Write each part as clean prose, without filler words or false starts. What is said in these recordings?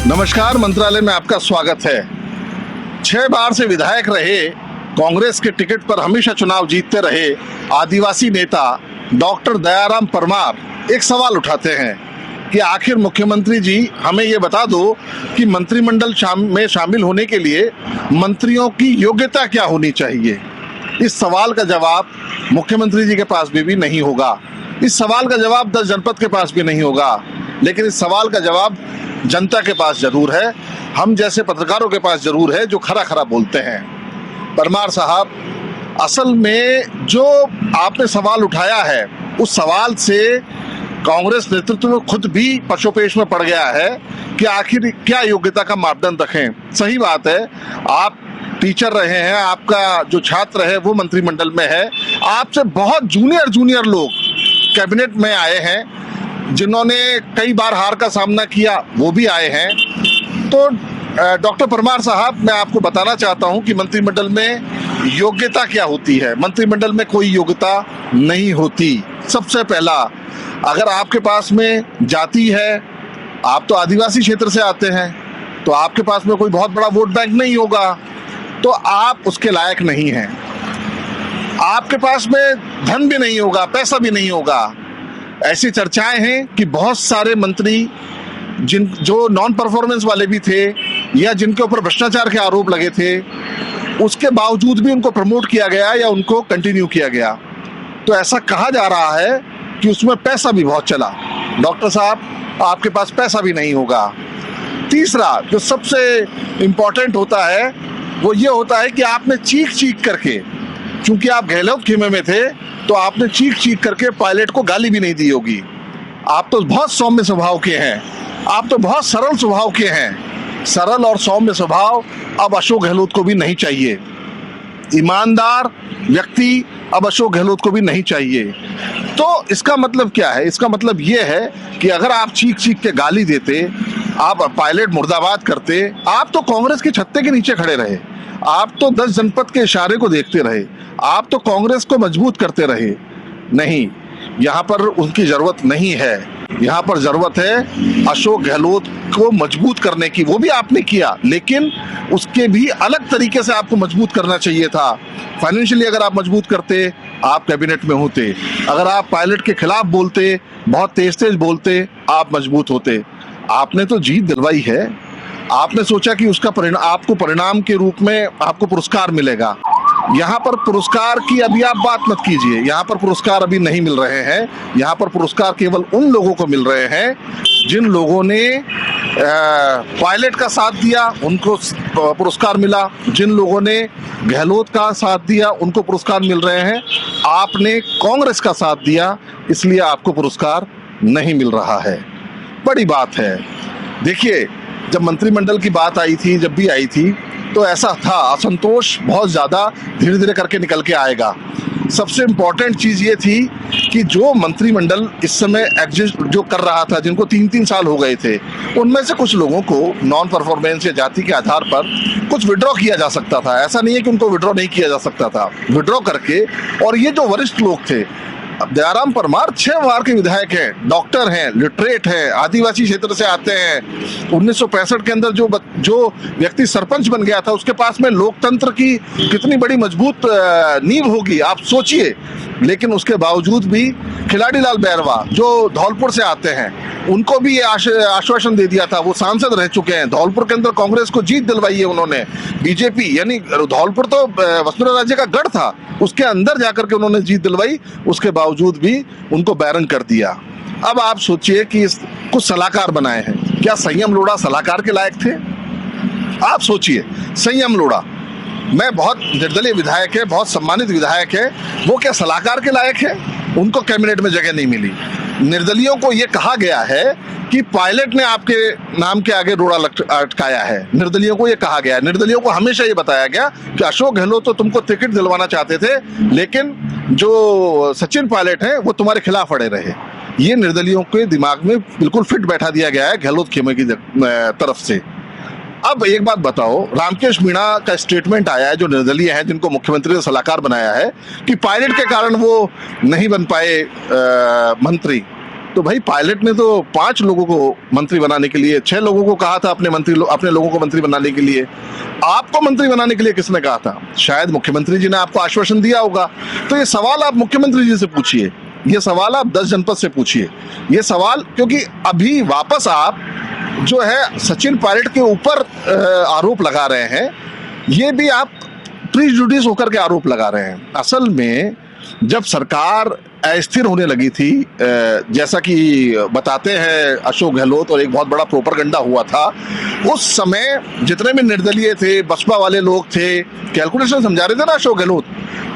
नमस्कार, मंत्रालय में आपका स्वागत है। 6 बार से विधायक रहे, कांग्रेस के टिकट पर हमेशा चुनाव जीतते रहे आदिवासी नेता डॉक्टर दयाराम परमार एक सवाल उठाते हैं कि आखिर मुख्यमंत्री जी हमें ये बता दो कि मंत्रिमंडल में शामिल होने के लिए मंत्रियों की योग्यता क्या होनी चाहिए। इस सवाल का जवाब मुख्यमंत्री जी के पास भी नहीं होगा। इस सवाल का जवाब 10 जनपद के पास भी नहीं होगा, लेकिन इस सवाल का जवाब जनता के पास जरूर है, हम जैसे पत्रकारों के पास जरूर है जो खरा खरा बोलते हैं। परमार साहब, असल में जो आपने सवाल उठाया है उस सवाल से कांग्रेस नेतृत्व खुद भी पशोपेश में पड़ गया है कि आखिर क्या योग्यता का मापदंड रखें। सही बात है, आप टीचर रहे हैं, आपका जो छात्र है वो मंत्रिमंडल में है, आपसे बहुत जूनियर लोग कैबिनेट में आए हैं, जिन्होंने कई बार हार का सामना किया वो भी आए हैं। तो डॉक्टर परमार साहब, मैं आपको बताना चाहता हूं कि मंत्रिमंडल में योग्यता क्या होती है। मंत्रिमंडल में कोई योग्यता नहीं होती। सबसे पहला, अगर आपके पास में जाति है, आप तो आदिवासी क्षेत्र से आते हैं, तो आपके पास में कोई बहुत बड़ा वोट बैंक नहीं होगा, तो आप उसके लायक नहीं हैं। आपके पास में धन भी नहीं होगा, पैसा भी नहीं होगा। ऐसी चर्चाएं हैं कि बहुत सारे मंत्री जो नॉन परफॉर्मेंस वाले भी थे या जिनके ऊपर भ्रष्टाचार के आरोप लगे थे, उसके बावजूद भी उनको प्रमोट किया गया या उनको कंटिन्यू किया गया। तो ऐसा कहा जा रहा है कि उसमें पैसा भी बहुत चला। डॉक्टर साहब, आपके पास पैसा भी नहीं होगा। तीसरा, जो सबसे इम्पोर्टेंट होता है वो ये होता है कि आपने चीख करके, चूंकि आप गहलोत खेमे में थे, तो आपने चीख करके पायलट को गाली भी नहीं दी होगी। आप तो बहुत सौम्य स्वभाव के हैं, आप तो बहुत सरल स्वभाव के हैं। सरल और सौम्य स्वभाव अब अशोक गहलोत को भी नहीं चाहिए। ईमानदार व्यक्ति अब अशोक गहलोत को भी नहीं चाहिए। तो इसका मतलब क्या है? इसका मतलब ये है कि अगर आप चीख के गाली देते, आप पायलट मुर्दाबाद करते, आप तो कांग्रेस के छत्ते के नीचे खड़े रहे, आप तो 10 जनपद के इशारे को देखते रहे, आप तो कांग्रेस को मजबूत करते रहे। नहीं, यहाँ पर उनकी जरूरत नहीं है। यहाँ पर जरूरत है अशोक गहलोत को मजबूत करने की। वो भी आपने किया, लेकिन उसके भी अलग तरीके से आपको मजबूत करना चाहिए था। फाइनेंशियली अगर आप मजबूत करते, आप कैबिनेट में होते। अगर आप पायलट के खिलाफ बोलते, बहुत तेज बोलते, आप मजबूत होते। आपने तो जीत दिलवाई है। आपने सोचा कि उसका आपको परिणाम के रूप में आपको पुरस्कार मिलेगा। यहाँ पर पुरस्कार की अभी आप बात मत कीजिए। यहाँ पर पुरस्कार अभी नहीं मिल रहे हैं। यहाँ पर पुरस्कार केवल उन लोगों को मिल रहे हैं जिन लोगों ने पायलट का साथ दिया, उनको पुरस्कार मिला। जिन लोगों ने गहलोत का साथ दिया, उनको पुरस्कार मिल रहे हैं। आपने कांग्रेस का साथ दिया, इसलिए आपको पुरस्कार नहीं मिल रहा है। बड़ी बात है। देखिए, जब मंत्रिमंडल की बात आई थी, जब भी आई थी, तो ऐसा था असंतोष बहुत ज़्यादा धीरे धीरे करके निकल के आएगा। सबसे इम्पोर्टेंट चीज़ ये थी कि जो मंत्रिमंडल इस समय एग्जिस्ट जो कर रहा था, जिनको 3-3 साल हो गए थे, उनमें से कुछ लोगों को नॉन परफॉर्मेंस या जाति के आधार पर कुछ विड्रॉ किया जा सकता था। ऐसा नहीं है कि उनको विड्रॉ नहीं किया जा सकता था। विड्रॉ करके, और ये जो वरिष्ठ लोग थे, अब दयाराम परमार 6 बार के विधायक हैं, डॉक्टर हैं, लिटरेट हैं, आदिवासी क्षेत्र से आते हैं। 1965 के अंदर जो व्यक्ति सरपंच बन गया था, उसके पास में लोकतंत्र की कितनी बड़ी मजबूत नींव होगी, आप सोचिए। लेकिन उसके बावजूद भी खिलाड़ी लाल बैरवा जो धौलपुर से आते हैं, उनको भी ये आश्वासन दे दिया था। वो सांसद रह चुके हैं। धौलपुर के अंदर कांग्रेस को जीत दिलवाई है उन्होंने। बीजेपी, यानी धौलपुर तो वसुंधरा राज्य का गढ़ था, उसके अंदर जाकर के उन्होंने जीत दिलवाई। उसके बावजूद भी उनको बैरन कर दिया। अब आप सोचिए कि कुछ सलाहकार बनाए हैं। क्या संयम लोढ़ा सलाहकार के लायक थे? आप सोचिए, संयम लोढ़ा मैं बहुत निर्दलीय विधायक है, बहुत सम्मानित विधायक है, वो क्या सलाहकार के लायक है? उनको कैबिनेट में जगह नहीं मिली। निर्दलियों को ये कहा गया है कि पायलट ने आपके नाम के आगे रोड़ा अटकाया है। निर्दलियों को ये कहा गया है। निर्दलियों को हमेशा ये बताया गया कि अशोक गहलोत तो तुमको टिकट दिलवाना चाहते थे, लेकिन जो सचिन पायलट हैं वो तुम्हारे खिलाफ अड़े रहे। ये निर्दलियों के दिमाग में बिल्कुल फिट बैठा दिया गया है गहलोत खेमे की तरफ से। अब एक बात बताओ, रामकेश मीणा का स्टेटमेंट आया है, जो निर्दलीय हैं, जिनको मुख्यमंत्री ने सलाहकार बनाया है, कि पायलट के कारण वो नहीं बन पाए मंत्री। तो भाई पायलट ने तो 5 लोगों को मंत्री बनाने के लिए, 6 लोगों को कहा था अपने लोगों को मंत्री बनाने के लिए। आपको मंत्री बनाने के लिए किसने कहा था? शायद मुख्यमंत्री जी ने आपको आश्वासन दिया होगा। तो ये सवाल आप मुख्यमंत्री जी से पूछिए, ये सवाल आप 10 जनपद से पूछिए, ये सवाल, क्योंकि अभी वापस आप जो है सचिन पायलट के ऊपर आरोप लगा रहे हैं, ये भी आप प्रीजुडिस होकर के आरोप लगा रहे हैं। असल में जब सरकार अस्थिर होने लगी थी, जैसा कि बताते हैं अशोक गहलोत, और एक बहुत बड़ा प्रोपेगेंडा हुआ था, उस समय जितने भी निर्दलीय थे, बसपा वाले लोग थे, कैलकुलेशन समझा रहे थे ना अशोक गहलोत,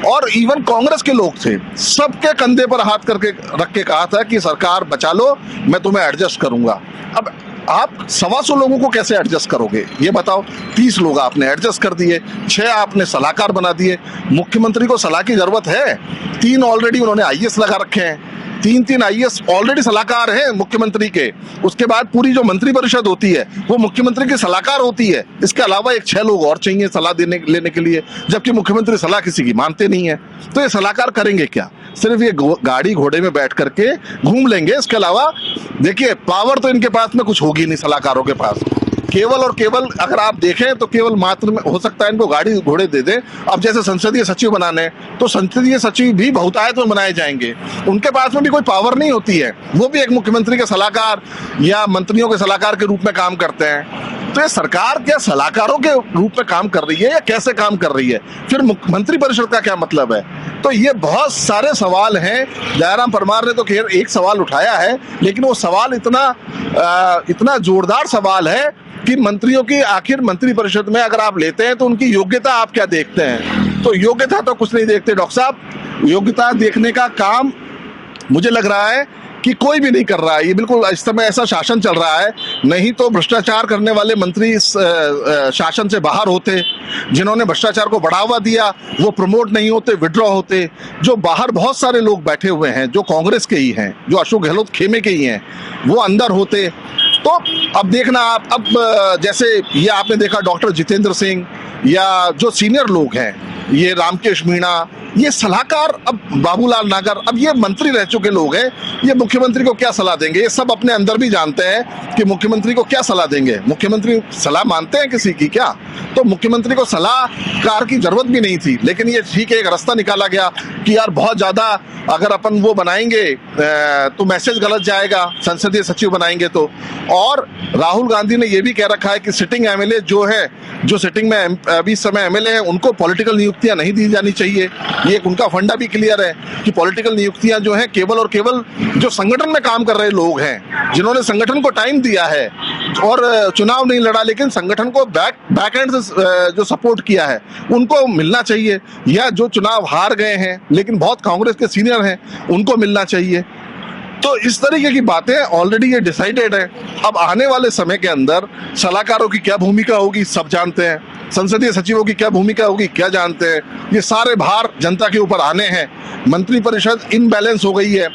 और इवन कांग्रेस के लोग थे, सबके कंधे पर हाथ करके रख के कहा था कि सरकार बचा लो, मैं तुम्हें एडजस्ट करूंगा। अब आप 125 लोगों को कैसे एडजस्ट करोगे ये बताओ? 30 लोग आपने एडजस्ट कर दिए, 6 आपने सलाहकार बना दिए। मुख्यमंत्री को सलाह की जरूरत है? 3 ऑलरेडी उन्होंने आईएएस लगा रखे हैं, 3 आईएएस ऑलरेडी सलाहकार हैं मुख्यमंत्री के। उसके बाद पूरी जो मंत्रिपरिषद होती है वो मुख्यमंत्री की सलाहकार होती है। इसके अलावा एक 6 लोग और चाहिए सलाह लेने के लिए, जबकि मुख्यमंत्री सलाह किसी की मानते नहीं है। तो ये सलाहकार करेंगे क्या? सिर्फ ये गाड़ी घोड़े में बैठ करके घूम लेंगे। इसके अलावा देखिए, पावर तो इनके पास में कुछ होगी नहीं सलाहकारों के पास। केवल और केवल अगर आप देखें तो केवल मात्र में हो सकता है इनको गाड़ी घोड़े दे दें। अब जैसे संसदीय सचिव बनाने, तो संसदीय सचिव भी बहुतायत में बनाए जाएंगे, उनके पास में भी कोई पावर नहीं होती है, वो भी एक मुख्यमंत्री के सलाहकार या मंत्रियों के सलाहकार के रूप में काम करते हैं। तो ये सरकार क्या सलाहकारों के रूप में काम कर रही है या कैसे काम कर रही है? फिर मंत्रिपरिषद का क्या मतलब है? तो ये बहुत सारे सवाल हैं। दयाराम परमार ने तो खैर एक सवाल उठाया है, लेकिन वो सवाल इतना जोरदार सवाल है कि मंत्रियों की, आखिर मंत्रिपरिषद में अगर आप लेते हैं तो उनकी योग्यता आप क्या देखते हैं? तो योग्यता तो कुछ नहीं देखते डॉक्टर साहब। योग्यता देखने का काम मुझे लग रहा है कि कोई भी नहीं कर रहा है। ये बिल्कुल इस समय ऐसा शासन चल रहा है, नहीं तो भ्रष्टाचार करने वाले मंत्री इस शासन से बाहर होते, जिन्होंने भ्रष्टाचार को बढ़ावा दिया वो प्रमोट नहीं होते, विड्रॉ होते। जो बाहर बहुत सारे लोग बैठे हुए हैं जो कांग्रेस के ही हैं, जो अशोक गहलोत खेमे के ही हैं, वो अंदर होते। तो अब देखना आप, अब जैसे ये आपने देखा डॉक्टर जितेंद्र सिंह या जो सीनियर लोग हैं, ये रामकेश मीणा, ये सलाहकार, अब बाबूलाल नागर, अब ये मंत्री रह चुके लोग हैं, ये मुख्यमंत्री को क्या सलाह देंगे? ये सब अपने अंदर भी जानते हैं कि मुख्यमंत्री को क्या सलाह देंगे। मुख्यमंत्री सलाह मानते हैं किसी की क्या? तो मुख्यमंत्री को सलाहकार की जरूरत भी नहीं थी, लेकिन ये ठीक है, एक रास्ता निकाला गया कि यार बहुत ज्यादा अगर अपन वो बनाएंगे तो मैसेज गलत जाएगा, संसदीय सचिव बनाएंगे तो। और राहुल गांधी ने ये भी कह रखा है कि सिटिंग एमएलए जो है, जो सिटिंग में अभी इस समय एमएलए है, उनको पॉलिटिकल नियुक्तियां नहीं दी जानी चाहिए। ये उनका फंडा भी क्लियर है कि पॉलिटिकल नियुक्तियां जो है केवल और केवल जो संगठन में काम कर रहे लोग हैं, जिन्होंने संगठन को टाइम दिया है और चुनाव नहीं लड़ा लेकिन संगठन को बैक एंड से जो सपोर्ट किया है, उनको मिलना चाहिए। या जो चुनाव हार गए हैं लेकिन बहुत कांग्रेस के सीनियर हैं, उनको मिलना चाहिए। तो इस तरीके की बातें ऑलरेडी ये डिसाइडेड है। अब आने वाले समय के अंदर सलाहकारों की क्या भूमिका होगी सब जानते हैं, संसदीय सचिवों की क्या भूमिका होगी क्या जानते हैं। ये सारे भार जनता के ऊपर आने हैं। मंत्रिपरिषद इनबैलेंस हो गई है,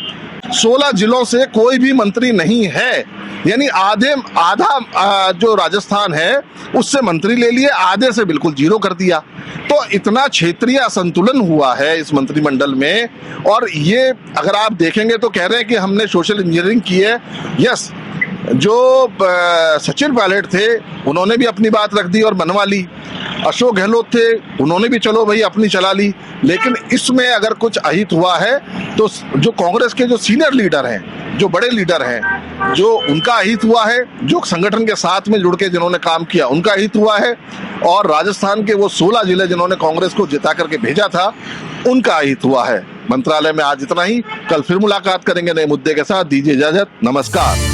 16 जिलों से कोई भी मंत्री नहीं है, यानी आधा जो राजस्थान है उससे मंत्री ले लिए, आधे से बिल्कुल जीरो कर दिया। तो इतना क्षेत्रीय असंतुलन हुआ है इस मंत्रिमंडल में। और ये अगर आप देखेंगे तो कह रहे हैं कि हमने सोशल इंजीनियरिंग की है। यस, जो सचिन पायलट थे उन्होंने भी अपनी बात रख दी और मनवा ली, अशोक गहलोत थे उन्होंने भी चलो भाई अपनी चला ली। लेकिन इसमें अगर कुछ अहित हुआ है तो जो कांग्रेस के जो सीनियर लीडर हैं, जो बड़े लीडर हैं, जो उनका अहित हुआ है, जो संगठन के साथ में जुड़ के जिन्होंने काम किया उनका अहित हुआ है, और राजस्थान के वो 16 जिले जिन्होंने कांग्रेस को जिता करके भेजा था उनका अहित हुआ है। मंत्रालय में आज इतना ही, कल फिर मुलाकात करेंगे नए मुद्दे के साथ। दीजिए इजाजत, नमस्कार।